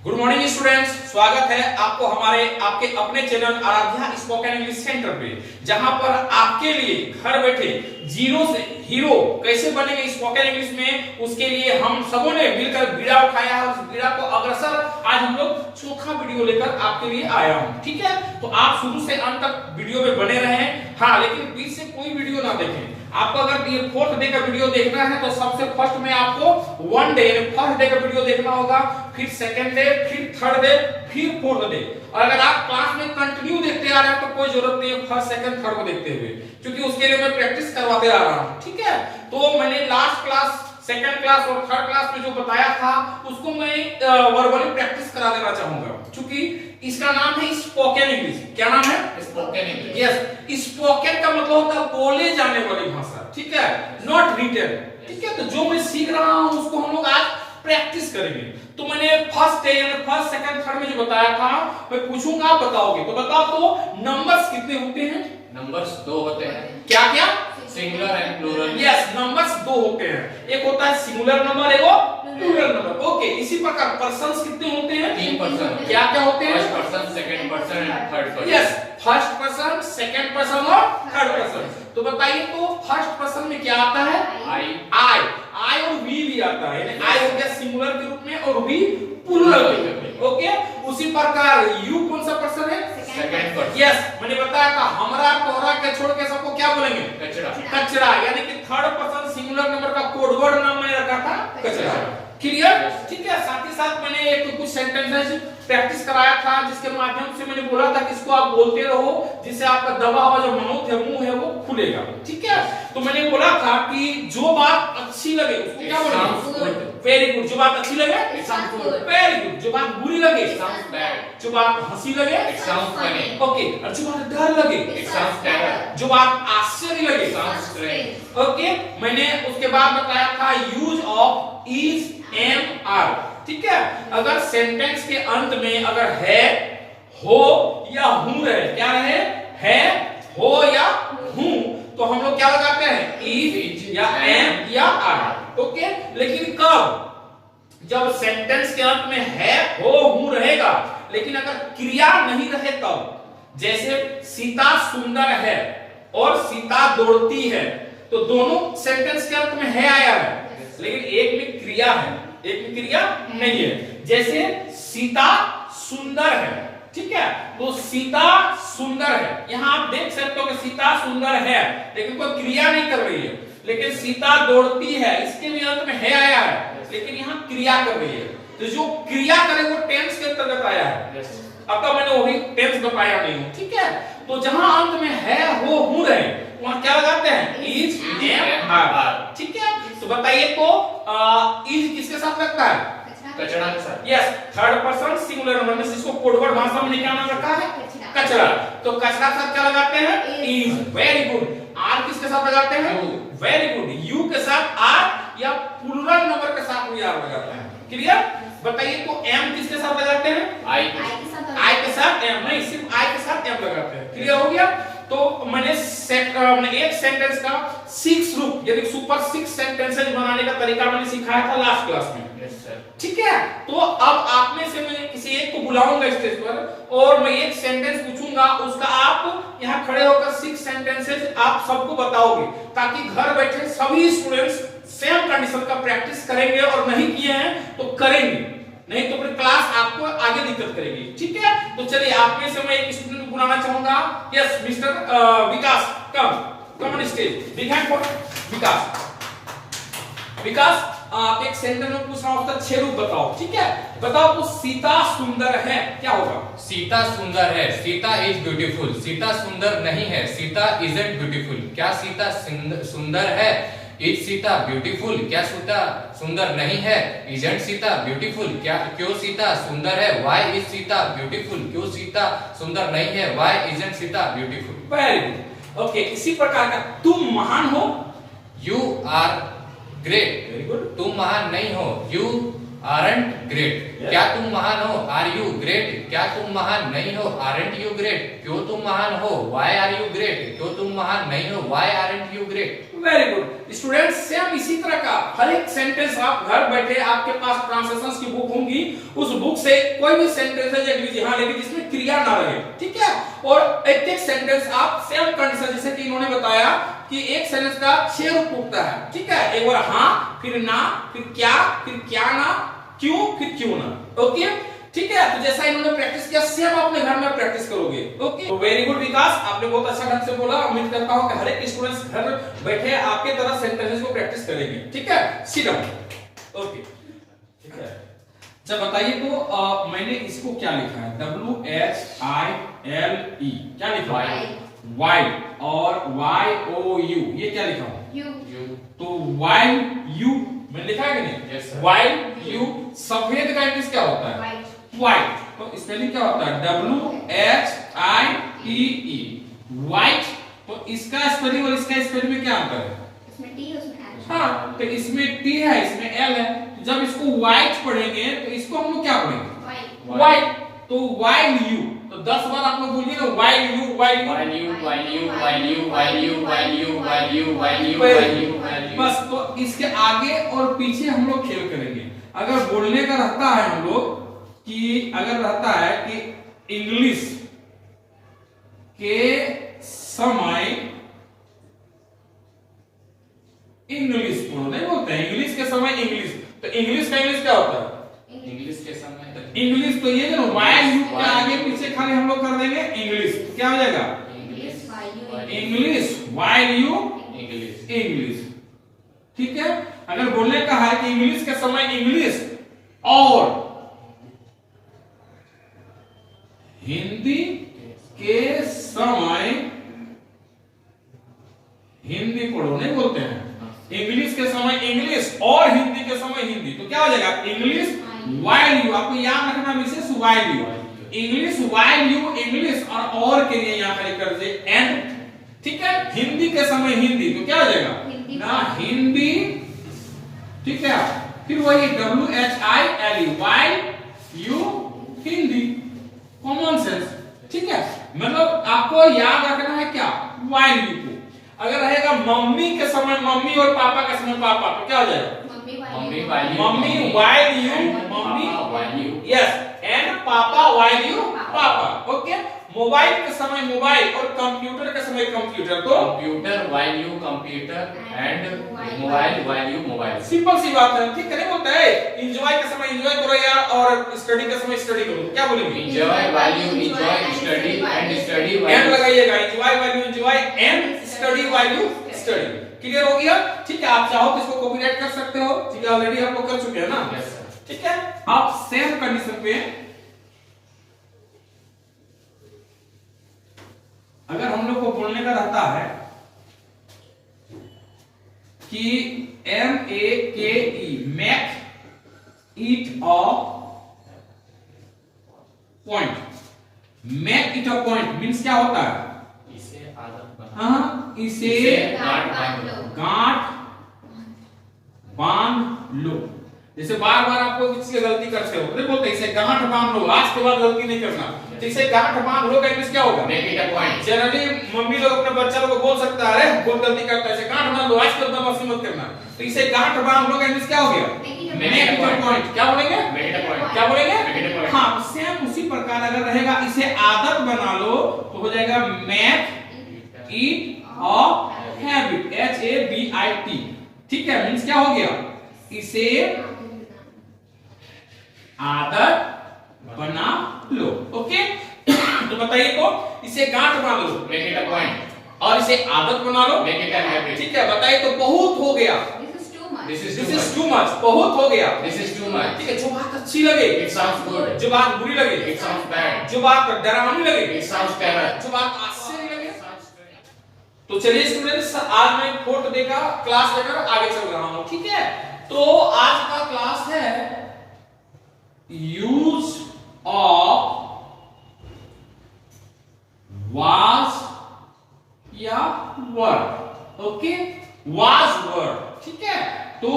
Good morning students, स्वागत है आपको हमारे आपके अपने channel Aaradhya spoken English centre पे, जहां पर आपके लिए घर बैठे जीरो से हीरो कैसे बनेंगे स्पोकन इंग्लिश में, उसके लिए हम सबों ने मिलकर बीड़ा उठाया है। उस बीड़ा को अग्रसर आज हम लोग चौथा वीडियो लेकर आपके लिए आया हूं। ठीक है, तो आप शुरू से अंत तक वीडियो में बने रहें। हाँ, लेकिन बीच से कोई वीडियो ना देखें। आपको अगर ये फोर्थ डे का वीडियो देखना है तो सबसे फर्स्ट में आपको वन डे फर्स्ट डे का वीडियो देखना होगा, फिर सेकंड डे, फिर थर्ड डे, फिर फोर्थ डे। और अगर आप क्लास में कंटिन्यू देखते आ रहे हैं तो कोई जरूरत नहीं है फर्स्ट सेकंड थर्ड को देखते हुए, क्योंकि उसके लिए मैं प्रैक्टिस करवाते आ रहा हूं। ठीक है, तो मैंने लास्ट क्लास, सेकंड क्लास और थर्ड क्लास में जो बताया था उसको मैं वर्बली प्रैक्टिस करा देना चाहूंगा, क्योंकि इसका नाम है स्पोकन इंग्लिश। क्या नाम है? Spoken English. यस, स्पोकन का मतलब होता है बोले जाने वाली भाषा। ठीक है, नॉट रिटन। ठीक है, तो जो मैं सीख रहा हूं उसको हम लोग आज प्रैक्टिस करेंगे। तो मैंने फर्स्ट डे यानी फर्स्ट सेकंड थर्ड में जो बताया था मैं पूछूंगा, आप बताओगे। तो बताओ तो नंबर्स कितने होते हैं? नंबर्स दो होते हैं। क्या क्या? Singular and plural. Yes, numbers दो होते हैं, एक होता है सिंगुलर नंबर, एक प्लूरल नंबर। ओके, इसी प्रकार पर्सन्स कितने होते हैं? 3 पर्सन। क्या क्या होते हैं? First person, second person and third person. Yes, first person, second person और थर्ड पर्सन। तो बताइए, तो फर्स्ट पर्सन में क्या आता है? आई और वी भी आता है। यानी आई हो गया सिंगुलर के रूप में और वी प्लूरल के रूप में। ओके, उसी प्रकार यू कौन सा पर्सन है? Second person. यस, मैंने बताया था हमरा तोहरा के छोड़ के सबको क्या बोलेंगे? कचरा। कचरा। यानी कि थर्ड पर्सन सिंगुलर नंबर का कोड वर्ड नाम मैंने रखा था कचरा। क्लियर? ठीक है, साथ ही साथ मैंने एक कुछ सेंटेंसेस प्रैक्टिस कराया था, जिसके माध्यम से मैंने बोला था कि इसको आप बोलते रहो, जिससे आपका दबा हुआ जो माउथ है, मुंह है, वो खुलेगा। ठीक है, तो मैंने बोला था कि जो बात अच्छी लगे उसको क्या बोलेंगे? Very good. जो बात अच्छी लगे वेरी गुड। जो बात बुरी लगे जो बात हंसी लगे ओके, और जो बात डर लगे जो बात आश्चर्य लगे ओके। मैंने उसके बाद बताया था use of is, am, are. ठीक है, अगर सेंटेंस के अंत में अगर है, हो या हूं रहे, क्या रहे? है, हो या हूं, तो हम लोग क्या लगाते हैं? इज या एम या आर। ओके, लेकिन कब? जब सेंटेंस के अंत में है, हो, हूं रहेगा, लेकिन अगर क्रिया नहीं रहे तब। जैसे सीता सुंदर है और सीता दौड़ती है, तो दोनों सेंटेंस के अंत में है आया है, लेकिन एक में क्रिया है, एक में क्रिया नहीं है। जैसे सीता सुंदर है, ठीक है, तो सीता सुंदर है, यहां आप देख सकते हो कि सीता सुंदर है, लेकिन कोई क्रिया नहीं कर रही है। लेकिन सीता दौड़ती है, इसके भी अंत में है आया है, लेकिन यहां क्रिया कर रही है। तो जो क्रिया करे वो टेंस के अंतर्गत आया है। अब तक मैंने वही टेंस बताया नहीं हूं। ठीक है, तो जहां अंत में है, हो, हूं रहे, वहां क्या लगाते हैं? Is, am, are. ठीक है, तो बताइए, तो इज किसके साथ लगता है? कचरा के साथ। Yes, third person singular number में, जिसको कोडवर्ड भाषा में क्या नाम रखा है? कचरा। तो कचरा के साथ क्या लगाते हैं? इज। Very good. आर किसके साथ लगाते हैं? Very good. यू के साथ आर या प्लूरल नंबर के साथ भी आर लगाते हैं। क्लियर? बताइए, तो एम किसके साथ लगाते हैं? आई के साथ एम नहीं, सिर्फ आई के साथ एम लगाते हैं। क्लियर हो गया? तो मैंने एक सेंटेंस का 6 रूप यानी सुपर 6 सेंटेंसेस बनाने का तरीका मैंने सिखाया था लास्ट क्लास में। ठीक है, तो अब आप में से मैं किसी एक को बुलाऊंगा स्टेज पर और मैं एक सेंटेंस पूछूंगा, उसका आप यहाँ खड़े होकर 6 सेंटेंसेस आप सबको बताओगे, ताकि घर बैठे सभी स्टूडेंट्स सेम कंडीशन का प्रैक्टिस करेंगे, और नहीं किए हैं तो करेंगे, नहीं तो फिर क्लास आपको आगे दिक्कत करेगी। ठीक है, तो चलिए आप में से मैं एक स्टूडेंट को बुलाना चाहूंगा। Yes, mister Vikas, come on stage. Big hand for Vikas. Vikas, आप एक सेंटेंस में पूछ रहा हूं, उसका 6 रूप बताओ। ठीक है, बताओ, तो सीता सुंदर है, क्या होगा? सीता सुंदर है, सीता इज ब्यूटीफुल। सीता सुंदर नहीं है, सीता इजंट ब्यूटीफुल। क्या सीता सुंदर है? Is Sita beautiful. क्या सीता सुंदर नहीं है? Isn't Sita beautiful. क्या क्यों सीता सुंदर है? Why is Sita beautiful. क्यों सीता सुंदर नहीं है? Why isn't Sita beautiful. Very good. Okay, इसी प्रकार का तुम महान हो। You are great. Very good. तुम महान नहीं हो। You aren't great. क्या तुम महान हो? Are you great. क्या तुम महान नहीं हो? Aren't you great. क्यों तुम महान हो? Why are you great. क्यों तुम महान नहीं हो? Why aren't you great. Very good students, same इसी तरह का हर एक सेंटेंस आप घर बैठे, आपके पास ट्रांसलेशंस की बुक होंगी, उस बुक से कोई भी सेंटेंस है लिख लीजिए, हाँ, लेकिन जिसमें क्रिया ना रहे, ठीक है। और एक एक सेंटेंस आप सेम कंडीशन, जैसे कि इन्होंने बताया कि एक सेंटेंस का 6 रूप उगता है, ठीक है। एक बार हाँ, फिर ना, फिर क्या ना, क्यों, फिर क्यों ना, ओके, ठीक है। तो जैसा इन्होंने प्रैक्टिस किया, सेम अपने घर में प्रैक्टिस करोगे, ओके। तो वेरी गुड विकास, आपने बहुत अच्छा ढंग से बोला। उम्मीद करता हूं कि हर एक स्टूडेंट्स घर बैठे आपके तरह सेंटेंसेस को प्रैक्टिस करेंगे, ठीक है। सिट डाउन, ओके, ठीक है। जब बताइए तो मैंने इसको क्या लिखा है, WHILE, क्या लिखा है, वाइल, और YOU, ये क्या लिखा है, यू। तो वाइल यू मैंने लिखा है कि नहीं, यस सर। While you. सफेद का इंग्लिश क्या होता है, व्हाइट, तो स्पेलिंग क्या होता है, WHITE, व्हाइट। तो इसका स्पेलिंग और इसका स्पेलिंग में क्या अंतर है, इसमें टी उसमें एल। हाँ, तो इसमें टी है, इसमें एल है। तो जब इसको व्हाइट पढ़ेंगे तो इसको हम लोग क्या पढ़ेंगे, व्हाइट। तो वाइल यू, तो 10 बार आप लोग बोलिए ना, while you, while you, while you, while you, while you, while you, while you, while you, while you, while you, while you। बस। तो इसके आगे और पीछे हम लोग खेल करेंगे। अगर बोलने का रहता है हम लोग कि अगर रहता है कि इंग्लिश के समय इंग्लिश पढ़ो, नहीं बोलते हैं इंग्लिश के समय इंग्लिश, तो इंग्लिश का इंग्लिश क्या होता है, इंग्लिश के समय इंग्लिश। तो ये जो वाइल यू के आगे पीछे खाली हम लोग कर देंगे इंग्लिश, तो क्या हो जाएगा, English, while you, English, English, ठीक है। अगर बोलने का है कि इंग्लिश के समय इंग्लिश और हिंदी के समय हिंदी पढ़ो, नहीं बोलते हैं इंग्लिश के समय इंग्लिश और हिंदी के समय हिंदी, तो क्या हो जाएगा, इंग्लिश वाइल यू। आपको याद रखना विशेष while you, English while you, English और के लिए यहां पर कर दे एंड, ठीक है। हिंदी के समय हिंदी, तो क्या हो जाएगा ना, हिंदी, ठीक है। फिर वही WHILE, while you, Hindi, common sense, ठीक है। मतलब आपको याद रखना है क्या, वाइल यू को। अगर रहेगा मम्मी के समय मम्मी और पापा के समय पापा, तो क्या हो जाएगा, mummy while you, mummy while you, and mummy papa while you, yes, and papa while you, papa, okay. Mobile के समय मोबाइल और कंप्यूटर के समय कंप्यूटर, तो computer while you computer and mobile while you mobile। Simple सी बात है, ठीक है। नहीं बोलता है एंजॉय के समय एंजॉय करो यार, और स्टडी के समय स्टडी करो, क्या बोलेंगे, enjoy while you enjoy, study and study while and you लगाइएगा, enjoy while you enjoy and study while you study. Clear हो गया, ठीक है। आप चाहो तो इसको कॉपीराइट कर सकते हो, ठीक है, ऑलरेडी हम लोग कर चुके हैं ना, Yes, sir। ठीक है। आप सेम कंडीशन पे अगर हम लोग को बोलने का रहता है कि MEKE, make it a point, make it a point means क्या होता है, इसे आदत बना, हाँ, इसे गांठ बांध लो। गांठ बांध लो। जैसे बार बार आपको किसी गलती करते हो, नहीं बोलते इसे गांठ बांध लो, आज के बाद गलती नहीं करना, तो इसे गांठ बांध लो का इंग्लिश क्या होगा, make it a point. Generally mummy लोग अपने बच्चा लोग को बोल सकता है, अरे बहुत गलती करता है, इसे गांठ बांध लो, आज के बाद बदमाशी मत करना, तो इसे गांठ बांध लो का इंग्लिश क्या हो गया, मेक इट अ पॉइंट। क्या बोलेंगे, मेक इट अ पॉइंट, क्या बोलेंगे, मेक इट अ पॉइंट। हाँ, सेम उसी प्रकार अगर रहेगा इसे आदत बना लो, तो हो जाएगा make it a habit, HABIT, ठीक है। मींस क्या हो गया, इसे आदत बना लो, ओके। तो बताइए तो इसे गांठ बांध लो, मेक इट अ पॉइंट, और इसे आदत बना लो, मेक इट अ हैबिट। ठीक है। बताइए तो बहुत हो गया, this this is too much, बहुत हो गया, दिस इज टू मच। ठीक है। जो बात अच्छी लगे, इट साउंड्स गुड, जो बात बुरी लगे, इट साउंड्स बैड, जो बात डरावनी लगे, इट साउंड्स टेरर, जो बात आश्चर्य लगे। तो चलिए स्टूडेंट्स, आज मैं 4th डे का क्लास लेकर आगे चल रहा हूं, ठीक है। तो आज का क्लास है यूज ऑफ was या were, ओके, was were, ठीक है। तो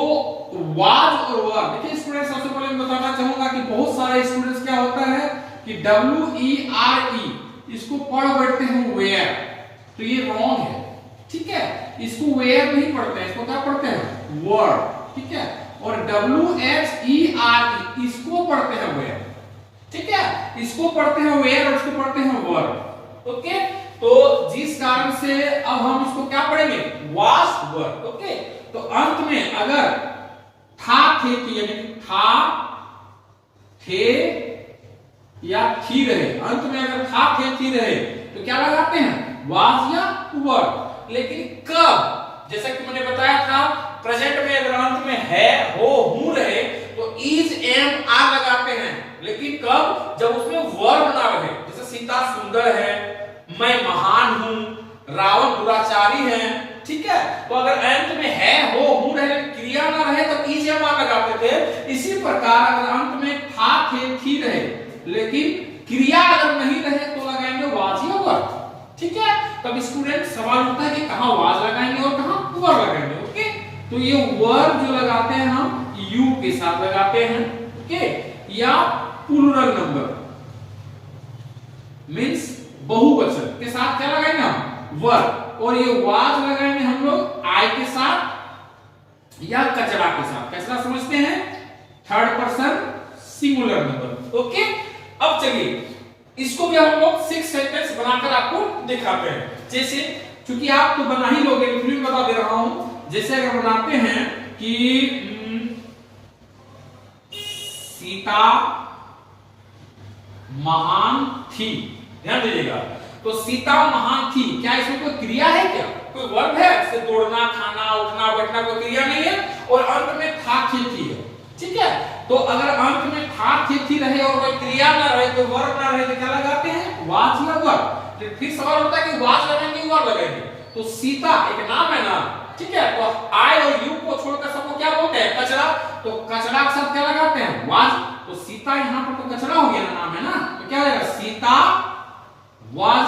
was और were, देखिए स्टूडेंट्स, सबसे पहले मैं बताना चाहूंगा कि बहुत सारे स्टूडेंट्स क्या होता है कि WERE इसको पढ़ बैठते हैं where, तो ये रॉन्ग है, ठीक है। इसको where नहीं पढ़ते हैं, इसको क्या पढ़ते हैं, were, ठीक है, और WHERE इसको पढ़ते हैं वेयर, ठीक है, इसको पढ़ते हैं वेयर और इसको पढ़ते हैं वर्ब। ओके, तो जिस कारण से अब हम इसको क्या पढ़ेंगे, वाज वर्ब। ओके, तो अंत में अगर था थे की यानी कि था थे या थी रहे, अंत में अगर था थे थी रहे तो क्या लगाते हैं, वाज या वर्ब। लेकिन कब, जैसा कि मैंने बताया था, प्रेजेंट में अगर अंत में है हो हूं रहे तो इज एम आर लगाते हैं। लेकिन कब, जब उसमें वर्ब ना रहे, जैसे सीता सुंदर है, मैं महान हूं, रावण दुराचारी है, ठीक है, तो अगर अंत में है हो हूं रहे क्रिया ना रहे तो इज एम आर लगाते थे। इसी प्रकार अगर अंत में था थे थी रहे लेकिन क्रिया अगर नहीं रहे तो लगाएंगे वाज या वर्ब। ठीक है, तब स्टूडेंट सवाल उठता है कि कहां वाज लगाएंगे और कहां वर्ब लगाएंगे। ओके, तो ये वर्ब जो लगाते हैं हम यू के साथ लगाते हैं। ओके, या प्लूरल नंबर मींस बहुवचन के साथ क्या लगाएंगे हम, वर्ब, और ये वाज लगाएंगे हम लोग आई के साथ या कचरा के साथ। कैसा समझते हैं, third person singular number. Okay, अब चलिए इसको भी हम लोग 6 सेंटेंस बनाकर आपको दिखाते हैं। जैसे क्योंकि आप तो बना ही लोगे, फिर भी बता दे रहा हूं। जैसे अगर बनाते हैं कि सीता महान थी, ध्यान दीजिएगा, तो सीता महान थी, क्या इसमें कोई क्रिया है, क्या कोई वर्ब है, जैसे दौड़ना, खाना, उठना, बैठना, कोई क्रिया नहीं है, और अंत में था थी है। ठीक है, तो अगर अंत में था थी रहे और कोई क्रिया ना रहे, कोई वर्ब ना रहे तो क्या लगाते हैं, वाज या वर्ब। तो फिर सवाल होता है कि वाज लगाएंगे वर्ब लगाएंगे, तो सीता एक नाम है ना, ठीक है, तो आई और यू को छोड़कर सबको क्या बोलते हैं, कचरा, तो कचरा के साथ क्या लगाते हैं, वाज। तो सीता यहाँ पर तो कचरा हो गया ना, नाम है ना, तो क्या हो जाएगा, सीता वाज।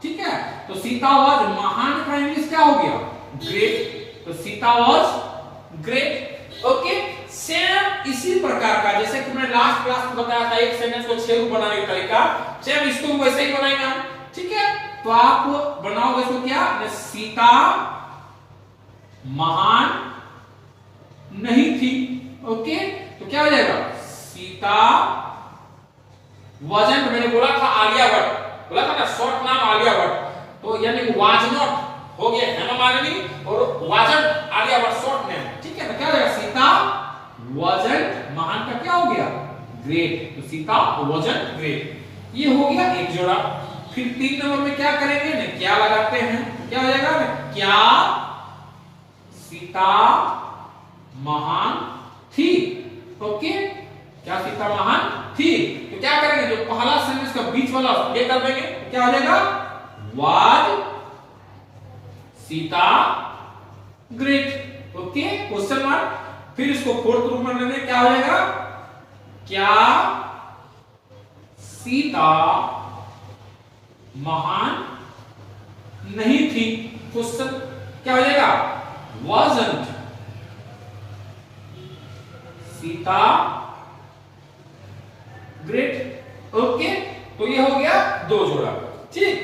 ठीक है, तो सीता वाज महान का इंग्लिश क्या हो गया, ग्रेट, तो Sita was great. Okay, same इसी प्रकार का जैसे कि मैंने लास्ट क्लास में बताया था, एक सेंटेंस को 6 रूप बनाने का तरीका, सेम इसको वैसे ही बनाएंगे हम। ठीक है, तो आप बनाओगे इसको क्या, सीता महान नहीं थी। ओके, तो क्या हो जाएगा, सीता वाजंट, मैंने बोला था आलिया भट्ट, बोला था ना शॉर्ट नाम आलिया भट्ट, तो यानी वाज नॉट हो गया हेमा मालिनी, और wasn't Alia Bhatt short name. ठीक है, तो क्या हो जाएगा, सीता वाजंट महान का क्या हो गया, ग्रेट, तो सीता वाजंट ग्रेट। ये हो गया एक जोड़ा। फिर 3 नंबर में क्या करेंगे ना, क्या लगाते हैं, क्या हो जाएगा ना, क्या सीता महान थी। ओके, क्या सीता महान थी, तो क्या करेंगे, जो पहला सेंटेंस का बीच वाला ये कर देंगे, क्या हो जाएगा, was Sita great. Okay, question mark. फिर इसको फोर्थ रूप में लेंगे, क्या हो जाएगा, क्या सीता महान नहीं थी, क्वेश्चन क्या हो जाएगा, wasn't सीता ग्रेट। ओके, तो ये हो गया 2 जोड़ा। ठीक,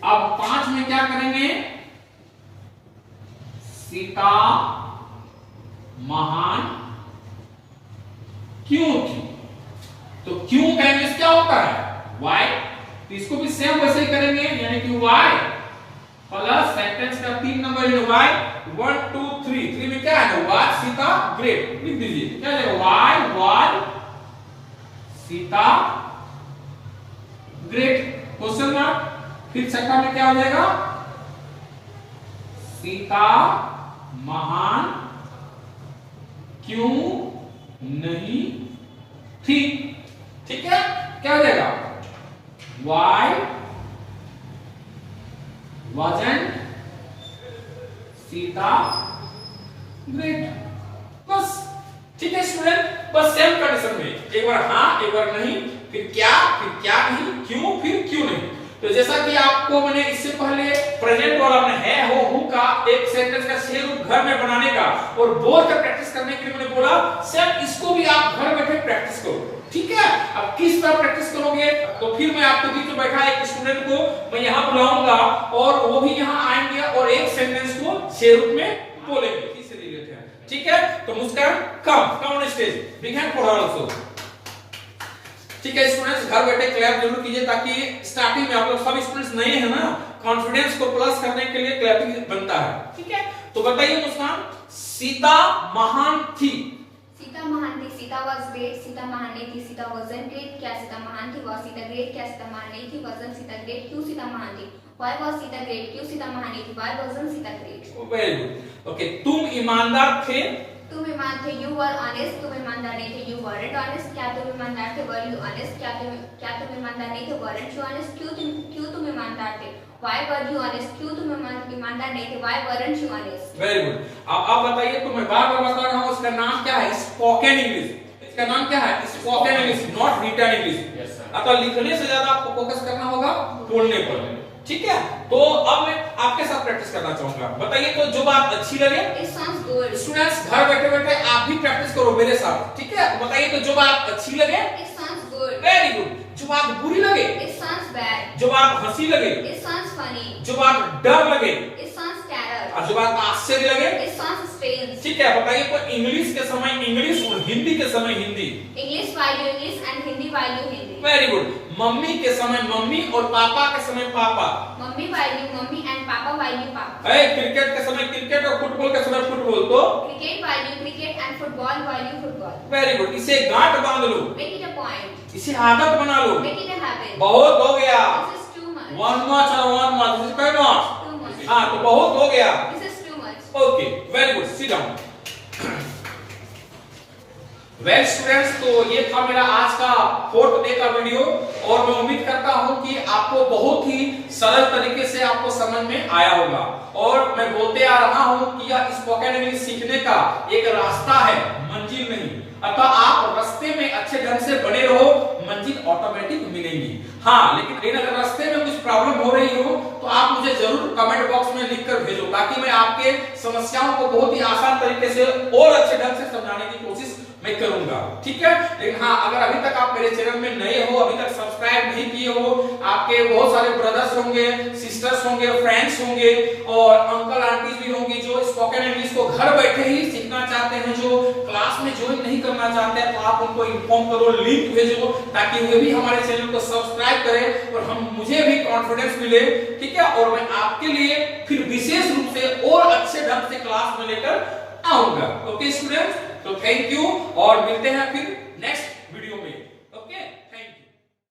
अब 5 में क्या करेंगे, सीता महान क्यों थी, तो क्यों का इंग्लिश क्या होता है, why, तो इसको भी सेम वैसे ही करेंगे, यानी कि why प्लस सेंटेंस का 3 नंबर है why 1 2 3 में क्या है, वाज सीता ग्रेट, लिख दीजिए, क्या है, why was Sita great, question mark. फिर छठा में क्या हो जाएगा, सीता महान क्यों नहीं थी। ठीक है, क्या हो जाएगा, why wasn't सीता ग्रेट, बस। ठीक है स्टूडेंट, बस सेम कंडीशन में एक बार हाँ एक बार नहीं, फिर क्या नहीं, क्यों, फिर क्यों नहीं। तो जैसा कि आपको मैंने इससे पहले प्रेजेंट वाला में है हो का एक सेंटेंस का 6 रूप घर में बनाने का और बोल कर प्रैक्टिस करने के लिए मैंने बोला, सेम इसको भी आप घर बैठे प्रैक्टिस करो। ठीक है, अब किस तरह प्रैक्टिस करोगे, तो फिर मैं आपके बीच में बैठा एक स्टूडेंट को मैं यहाँ बुलाऊंगा और वो भी यहाँ आएंगे और एक सेंटेंस को 6 रूप में बोलेंगे, इससे रिलेटेड है। ठीक है, तो Muskan come on stage, big hand for her also. ठीक है स्टूडेंट्स, घर बैठे क्लैप जरूर कीजिए ताकि स्टार्टिंग में आप लोग सब स्टूडेंट्स नए हैं ना, कॉन्फिडेंस को प्लस करने के लिए क्लैपिंग बनता है। ठीक है, तो बताइए मुस्कान, सीता महान थी। सीता महान थी, सीता वाज ग्रेट, सीता महान नहीं थी, सीता वाजंट ग्रेट, क्या सीता महान थी, वाज सीता ग्रेट, क्या सीता महान नहीं थी, वाजंट सीता ग्रेट, क्यों सीता महान थी, व्हाई वाज सीता ग्रेट, क्यों सीता महान नहीं थी, why wasn't Sita great. Very good. Okay, तुम ईमानदार थे। तुम ईमान थे, यू वर ऑनेस्ट, तुम ईमानदार नहीं थे, यू वरंट ऑनेस्ट, क्या तुम ईमानदार थे, वर यू ऑनेस्ट, क्या तुम ईमानदार नहीं थे, वरंट यू ऑनेस्ट, क्यों तुम ईमानदार थे, व्हाई वर यू ऑनेस्ट, क्यों तुम ईमानदार नहीं थे, why weren't you honest. Very good. अब बताइए, तो मैं बार बार बता रहा हूँ, इसका नाम क्या है, स्पोकन इंग्लिश। इसका नाम क्या है, spoken English, not written English. अतः लिखने से ज्यादा आपको फोकस करना होगा बोलने पर। ठीक है, तो अब मैं आपके साथ प्रैक्टिस करना चाहूंगा। बताइए, तो जो बात अच्छी लगे, इट साउंड्स गुड। स्टूडेंट्स घर बैठे बैठे आप भी प्रैक्टिस करो मेरे साथ। ठीक है, बताइए, तो जो बात अच्छी लगे, it sounds good. Very good. जो बात बुरी लगे, इट साउंड्स बैड। जो बात हंसी लगे, इट साउंड्स फनी। जो बात डर लगे, इट साउंड्स टेरर। और जो बात आश्चर्य लगे, इट साउंड्स स्ट्रेंज। ठीक है, बताइए, तो इंग्लिश के समय इंग्लिश और हिंदी के समय Hindi. English value English and Hindi value Hindi. Very good. Mummy के समय मम्मी और पापा के समय पापा। मम्मी वैल्यू मम्मी एंड पापा वैल्यू पापा। क्रिकेट के समय क्रिकेट और फुटबॉल के समय फुटबॉल। तो cricket value cricket and football value football. Very good. इसे गांठ बांध लो, मेक इट अ पॉइंट। इसे आदत बना लो, मेक इट अ हैबिट। बहुत हो गया, this is too much. One much और one much, this is quite much. Too much. हाँ, तो बहुत हो गया, this is too much. Okay, very good, sit down. Well students, तो ये था मेरा आज का 4th डे का वीडियो, और मैं उम्मीद करता हूं कि आपको बहुत ही सरल तरीके से आपको समझ में आया होगा। और मैं बोलते आ रहा हूं कि यह स्पोकन इंग्लिश सीखने का एक रास्ता है, मंजिल नहीं। अतः आप रास्ते में अच्छे ढंग से बने रहो, मंजिल ऑटोमेटिक मिलेगी। हाँ, लेकिन अगर रास्ते में कुछ प्रॉब्लम हो रही हो तो आप मुझे जरूर कमेंट बॉक्स में लिखकर भेजो, ताकि मैं आपके समस्याओं को बहुत ही आसान तरीके से और अच्छे ढंग से समझाने की कोशिश मैं करूंगा। ठीक है, लेकिन हाँ, अगर अभी तक आप मेरे चैनल में नए हो, अभी तक सब्सक्राइब नहीं किए हो, आपके बहुत सारे ब्रदर्स होंगे, सिस्टर्स होंगे, फ्रेंड्स होंगे और अंकल आंटी भी होंगे जो स्पोकन इंग्लिश को घर बैठे ही सीखना चाहते हैं, जो क्लास में ज्वाइन नहीं करना चाहते हैं, तो आप उनको इन्फॉर्म करो, लिंक भेजो, ताकि वे भी हमारे चैनल को सब्सक्राइब करें और मुझे भी कॉन्फिडेंस मिले। ठीक है, और मैं आपके लिए फिर विशेष रूप से और अच्छे ढंग से क्लास में लेकर आऊंगा। ओके स्टूडेंट्स, तो थैंक यू और मिलते हैं फिर